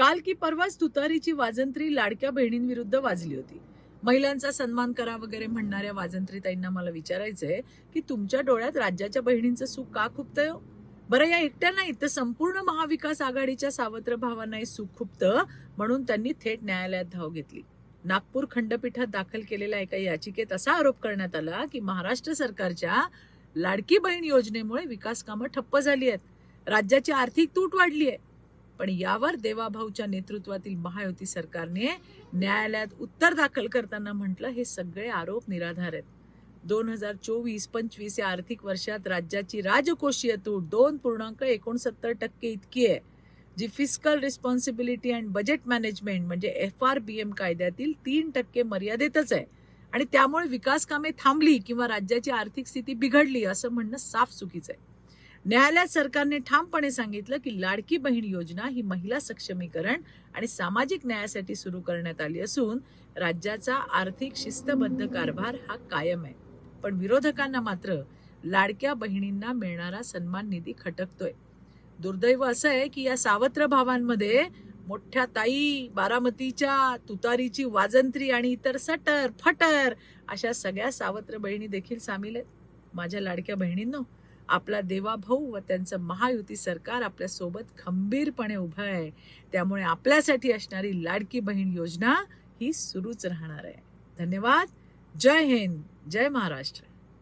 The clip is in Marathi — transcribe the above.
काल की परवाच तुतारीची वाजंत्री लाडक्या बहिणींविरुद्ध वाजली होती. महिलांचा सन्मान करा वगैरे म्हणणाऱ्या वाजंत्रीताईंना मला विचारायचंय की तुमच्या डोळ्यात राज्याच्या बहिणींचं सुख का खुपतंय हो? बरं, या एकट्या नाहीत तर संपूर्ण महाविकास आघाडीच्या सावत्र भावांनाही सुख खुपतं, म्हणून त्यांनी थेट न्यायालयात धाव घेतली. नागपूर खंडपीठात दाखल केलेल्या एका याचिकेत असा आरोप करण्यात आला की महाराष्ट्र सरकारच्या लाडकी बहीण योजनेमुळे विकास कामं ठप्प झाली आहेत, राज्याची आर्थिक तूट वाढली आहे. पण यावर देवाभाऊच्या नेतृत्वातील महायुती सरकारने न्यायालयात उत्तर दाखल करताना म्हटलं हे सगळे आरोप निराधार आहेत. 2024-25 या आर्थिक वर्षात राज्याची राजकोषीय तूट 2.69% इतकी आहे, जी fiscal responsibility and budget management म्हणजे FRBM कायद्यातील 3% मर्यादेतच आहे. आणि त्यामुळे विकास कामे थांबली किंवा राज्याची आर्थिक स्थिती बिघडली असं म्हणणं साफ चुकीचं आहे. न्यायालयात सरकारने ठामपणे सांगितलं की लाडकी बहीण योजना ही महिला सक्षमीकरण आणि सामाजिक न्यायासाठी सुरू करण्यात आली असून राज्याचा आर्थिक शिस्तबद्ध कारभार हा कायम आहे. पण विरोधकांना मात्र लाडक्या बहिणींना मिळणारा सन्मान निधी खटकतोय. दुर्दैव असं आहे की या सावत्र भावांमध्ये मोठ्या ताई, बारामतीच्या, तुतारीची वाजंत्री आणि इतर सटर फटर अशा सगळ्या सावत्र बहिणी देखील सामील आहेत. माझ्या लाडक्या बहिणींनो, आपला देवाभाऊ व त्यांचं महायुती सरकार आपल्या सोबत खंबीरपणे उभं आहे. त्यामुळे आपल्यासाठी असणारी लाडकी बहीण योजना ही सुरूच राहणार आहे. धन्यवाद. जय हिंद, जय महाराष्ट्र.